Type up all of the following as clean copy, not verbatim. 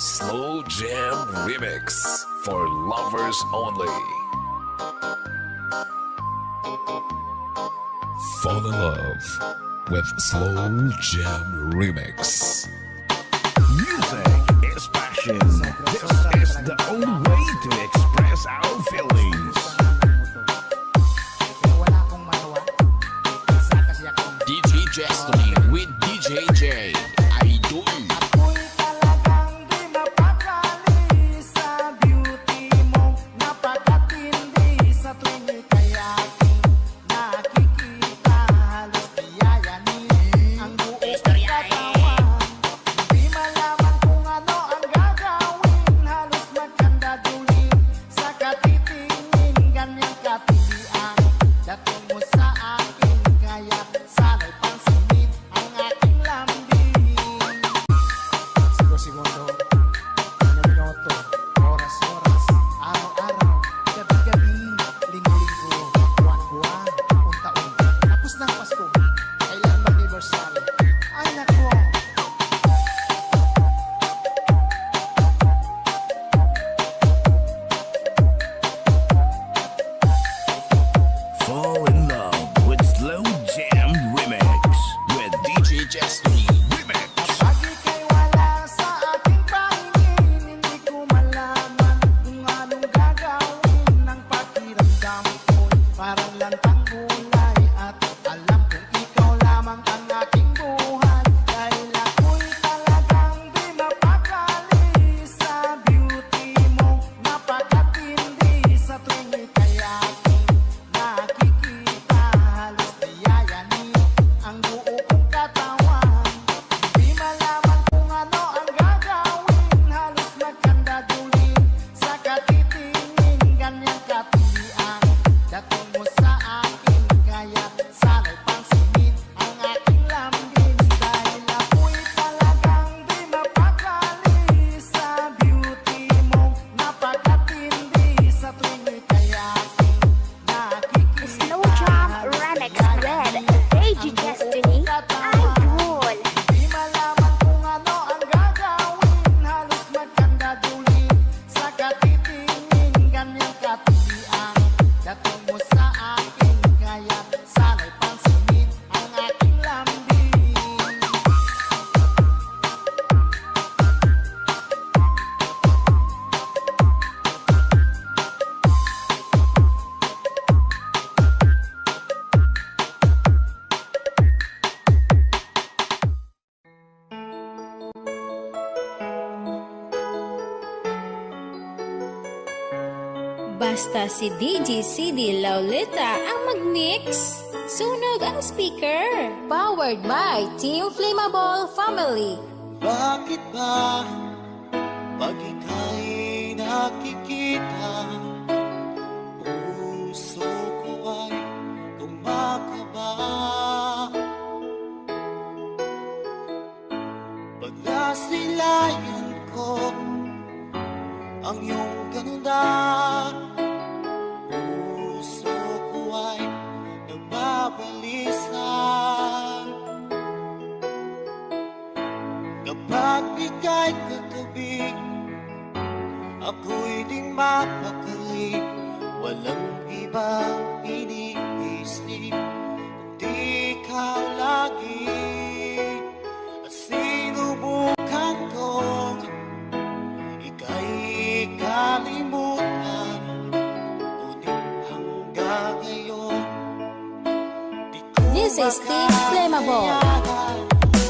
Slow Jam Remix for lovers only. Fall in love with Slow Jam Remix. Music is passion. This is the only way to express our feelings. DJ Destiny with DJ J. Idol. Fall in love with Slow Jam Remix with DJ Destiny Remix. Parang lantang gulay at alam kong ikaw lamang ang aking buhay. Dahil ako'y talagang di mapakali sa beauty mo. Napakatindi sa tuwing ika'y aking nakikita. Halos niyayani ang buo kong katawan. Di malaman kung ano ang gagawin. Halos magkandadulin sa katitingin. Ganyang katilian dating mo sa akin, kaya sana'y pansinin ang aking lambing. Dahil ako'y talagang di mapakali sa beauty mo. Napakatindi sa tuwing ika'y aking nakikita. Slow Jam Remix with DJ Destiny Idol. Di malaman kung ano ang gagawin. Halos magkandadulin sa katitingin. Ganyang katilian dating mo sa akin, kaya sana'y pansinin ang aking lambing. Basta si DJ CD Lauleta ang mag-mix. Sunog ang speaker. Powered by Team Flammable Family. Bakit ba pag ika'y nakikita, puso ko ay kumakaba? Pag nasilayan ko ang iyong ganda, puso ko ay nagbabalisa. Kapag ika'y katabi, ako'y di mapakali. Walang ibang iniisip kundi ikaw lagi. At sinubukan kong ika'y kalimutan, ngunit hanggang ngayon di ko This is Team Flammable. makayanan.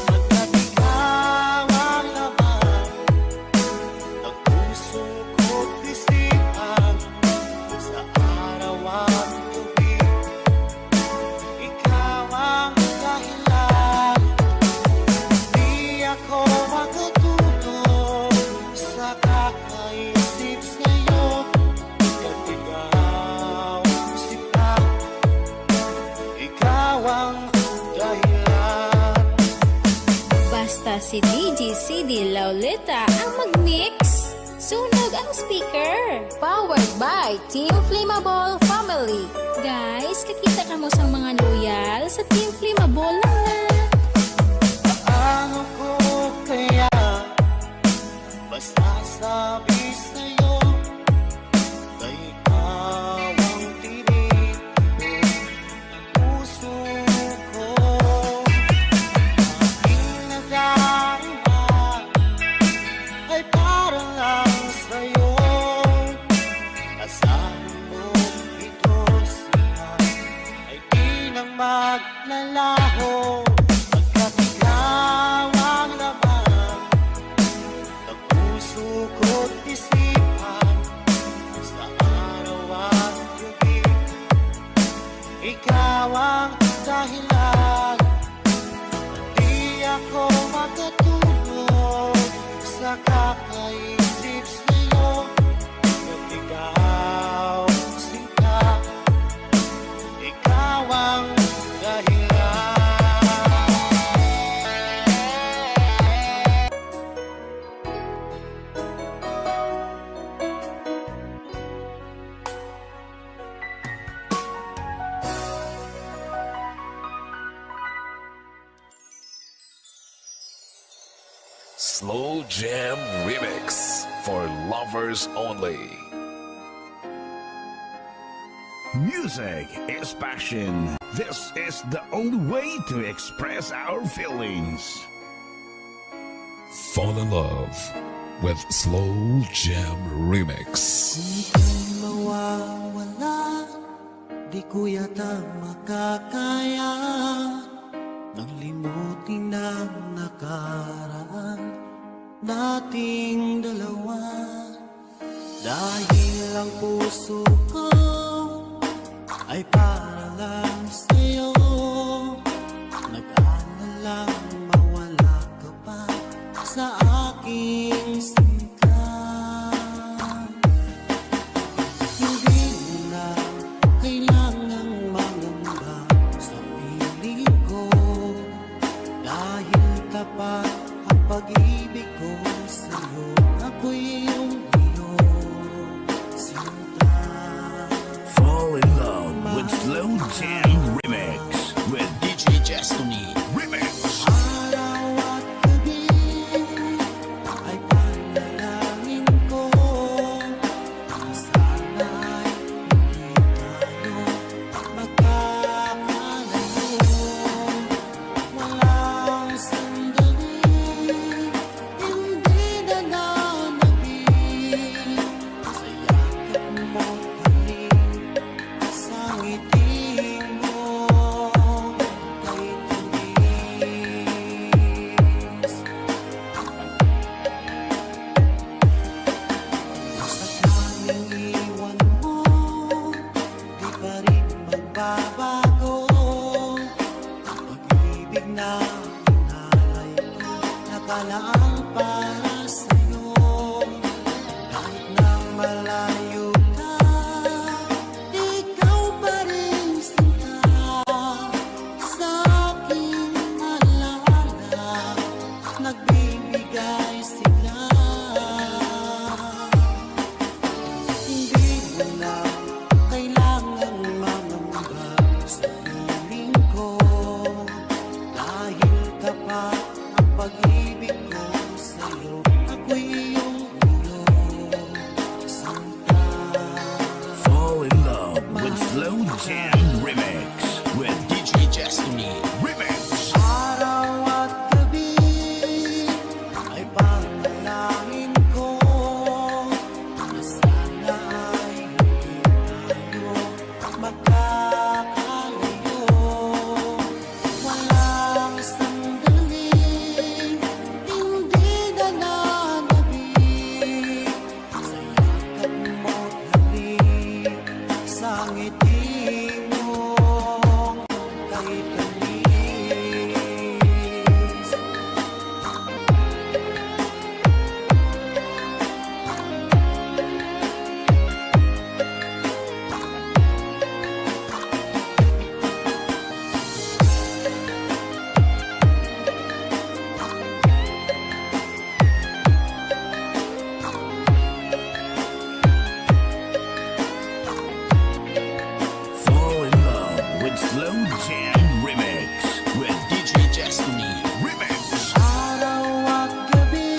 Pagkat ikaw ang laman ng puso ko't isipan, sa araw at gabi, ikaw ang dahilan. Di ako makatulog sa kakaisip sa'yo. Pagkat ikaw ang sila, ikaw ang dahilan. Basta si DJ CD Lauleta ang mag-mix. Sunog ang speaker. Powered by Team Flammable Family. Guys, kakita ka mo sa mga loyal sa Team Flammable na nga. Paano ko kaya basta Slow Jam Remix for lovers only. Music is passion. This is the only way to express our feelings. Fall in love with Slow Jam Remix. Di mawawala, di ko yata makakaya nang limutin ang nakaraan nating dalawa. Dahil ang puso ko ay para lang sa'yo, nag-aalalang mawala ka pa sa aking sinta. Hindi mo na kailangang mangamba sa piling ko, dahil tapat ang pag-ibig ko sa'yo. Ako'y iyong sinta. Fall in love with Slow Jam Remix with DJ Destiny. Remix. Araw at gabi ay panalangin ko, sana'y hindi tayo magkakalayo. Walang sandali, hindi na nanabig sa yakap mo't halik, sa ngiti mo kay tamis. Sa tanging iwan mo, di pa rin magbabago ang pag-ibig na inalay ko, nakalaang para sa'yo. Kahit na malayo ka, ikaw pa rin sinta sa aking alaala, nagbibigay sigla. Hindi mo na kailangang mangamba sa piling ko, dahil tapat ang pag-ibig ko sa'yo. Ako'y iyong sinta. Fall in love with Slow Jam Remix with DJ Destiny. Remix. Araw at gabi ay panalangin ko, na sana ay hindi tayo magkakalayo. Walang sandali, hindi na nanabig sa yakap mo't halik, sa ngiti mo kay tamis. Fall in love with Slow Jam Remix with DJ Destiny. Remix. Araw at gabi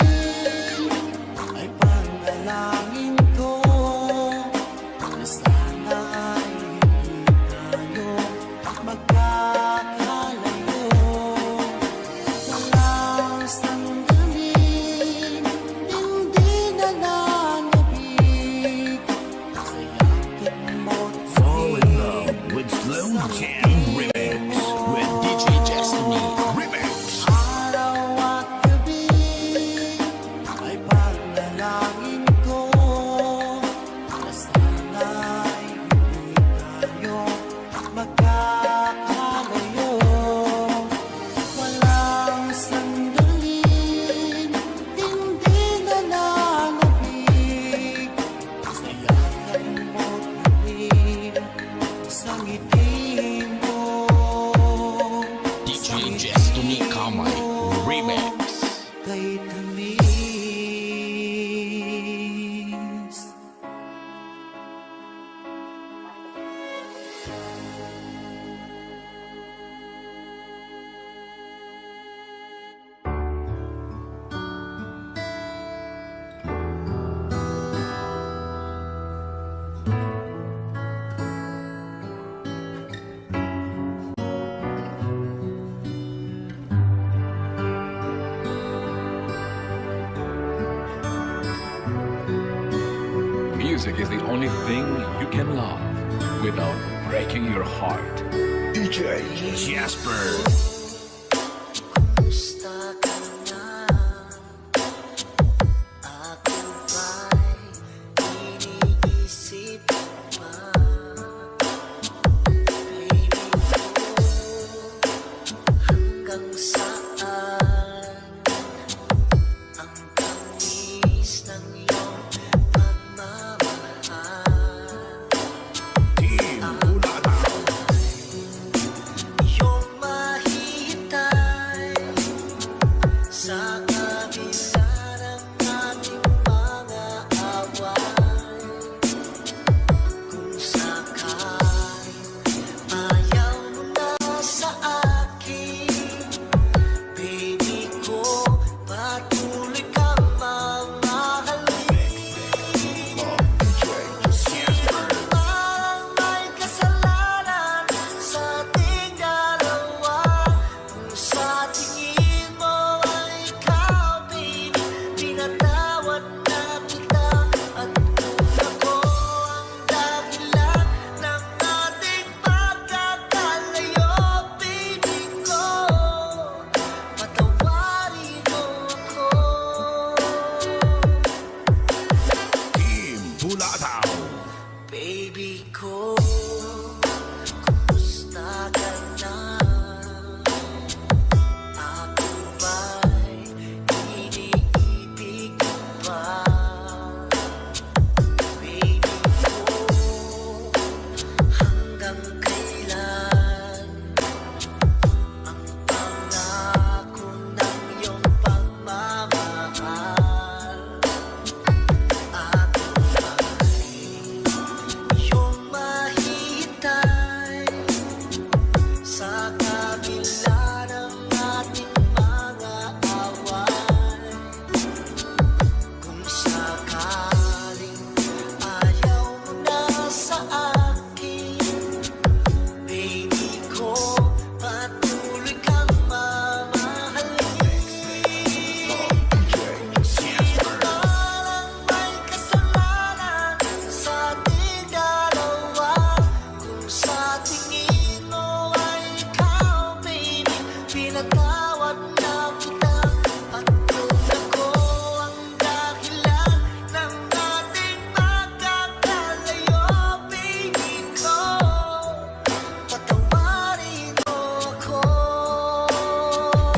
ay panalangin ko, na sana ay hindi tayo magkakalayo. Walang sandali, hindi na nanabig sa yakap mo't Fall in love with Slow Jam Remix with DJ Destiny. Remix. Araw at gabi ay panalangin ko, na sana ay hindi tayo magkakalayo. Walang sandali, hindi na nanabig sa yakap mo't halik, sa ngiti mo DJ Destiny Kamay. Remix. kay tamis. Music is the only thing you can love without breaking your heart. DJ Jasper. Kumusta ka na? Ako ba'y iniisip pa? Baby ko, hanggang saan ang tamis ng iyong pagmamahal? Team Bulataw. Iyong mahihintay sa kabila ng ating mga away. Kung sakaling ayaw mo na sa akin, baby ko, patuloy kang mamahalin. Parang may kasalanan sa ating dalawa. Kung sa tingin mo ay ikaw, baby, pinatawad na kita. At kung ako ang dahilan ng ating pagkakalayo, baby ko, patawarin mo ako. Team Bulataw. Baby ko, kumusta ka na? Ako ba'y iniibig mo pa? Baby ko, hanggang kailan ang pangako ng iyong pagmamahal? Ako ba'y iyong mahihintay sa kabila ng ating mga away? Kung sakaling ayaw mo na sa akin, baby ko, patuloy kang mamahalin. Parang may kasalanan sa ating dalawa. Kung sa tingin mo ay ikaw, baby, pinatawad na kita. At kung ako ang dahilan ng ating pagkakalayo, baby ko, patawarin mo ako.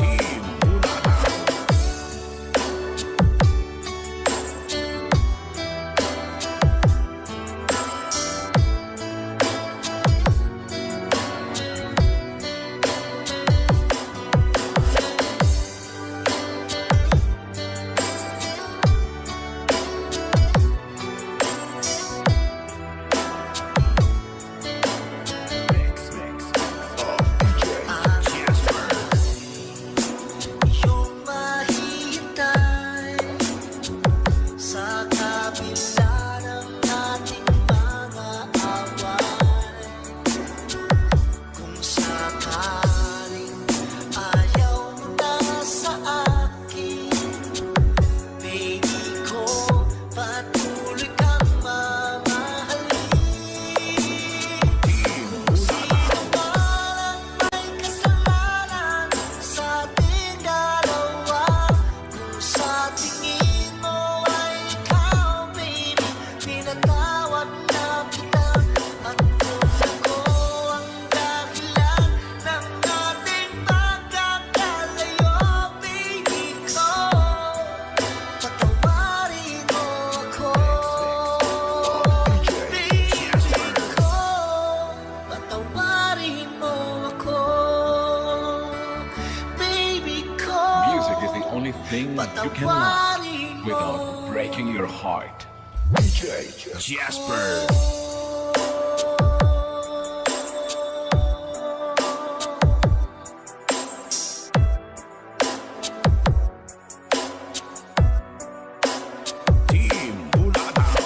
Team Bulataw. Jasper. Iyong mahihintay sa kabila ng ating mga away. Kung sakaling ayaw mo na sa akin, baby ko, patuloy kang mamahalin. Team Bulataw. Parang may kasalanan sa ating dalawa. Kung sa tingin mo ay ikaw, baby, pinatawad na kita. At kung ako ang dahilan ng ating pagkakalayo, baby ko, patawarin mo ako. Baby ko, patawarin mo ako. Baby ko, Music is the only thing you can love patawarin mo. without breaking your heart. DJ Jasper. Team Bulataw.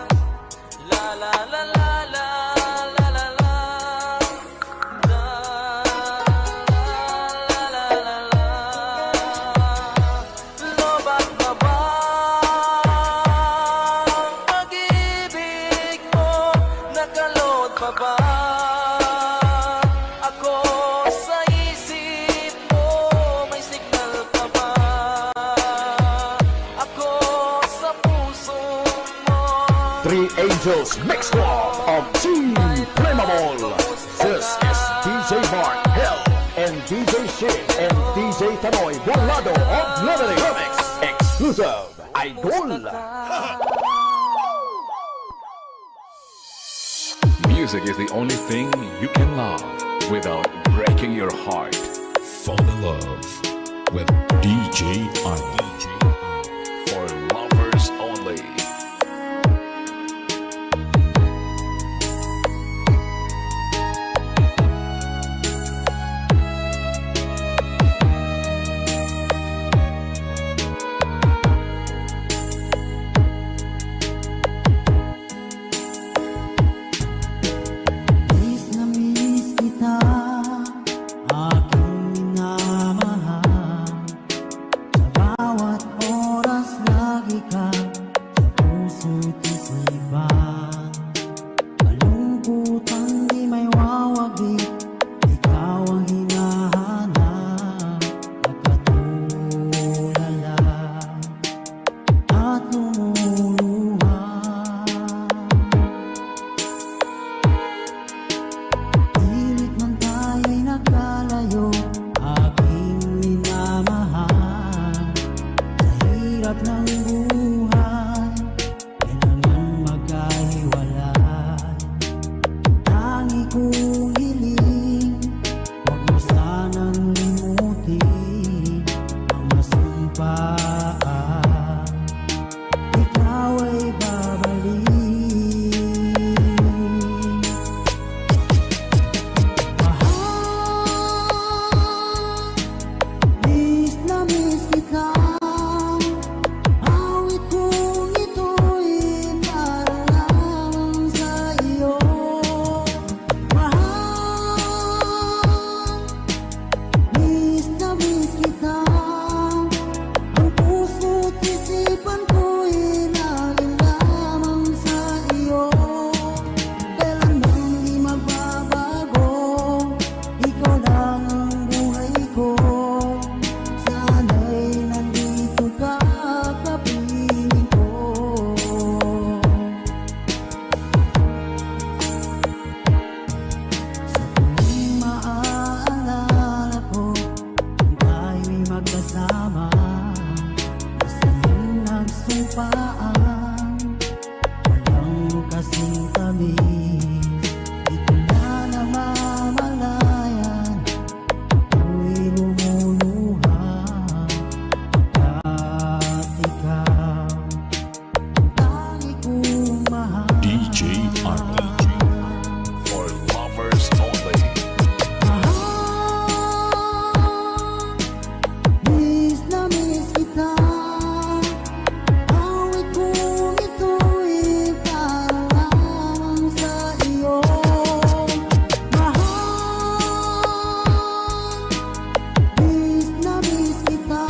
La la la la la la la la. La la la la la. Lobat na ba ang pag-ibig mo? Nakalot pa ba ako sa isip mo? May signal pa ba ako sa puso mo? Three Angels Mix Club of Team Flammable. This is DJ Mark Hill and DJ Shit and DJ Tanoy Burlado of Liberty Remix. Exclusive Idol. Music is the only thing you can love without breaking your heart. Fall in love with DJ Army. For lovers only. Miss na miss kita, aking minamahal. Sa bawat sumpaan, walang kasing tamis. Di ko na namamalayan, ako'y lumuluha. At ikaw, tangi kong mahal. DJ Arnie. For lovers only. Miss na miss kita. Awit kong ito'y para lamang sa iyo. Mahal, miss na miss kita.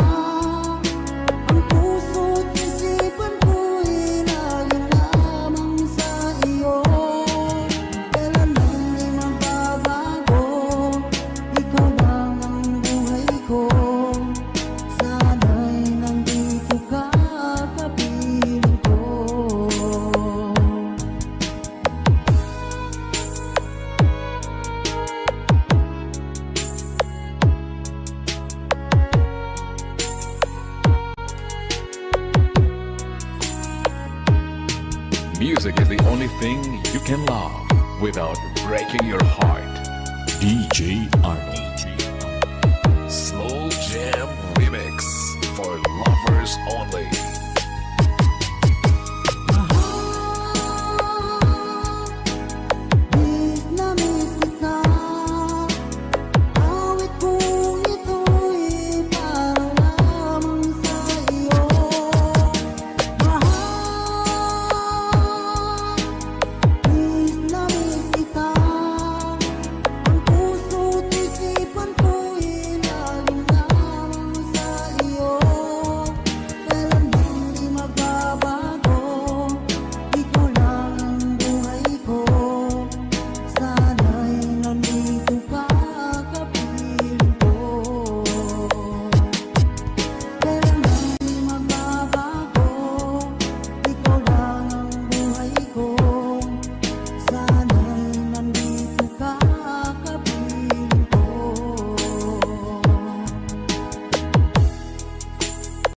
Ang puso't isipan ko'y lagi lamang sa iyo. Kailanman di magbabago, ikaw lang ang buhay ko. Sana'y nandito ka, kapiling ko. Music is the only thing you can love without breaking your heart. DJ Arnie. Slow Jam Remix for lovers only.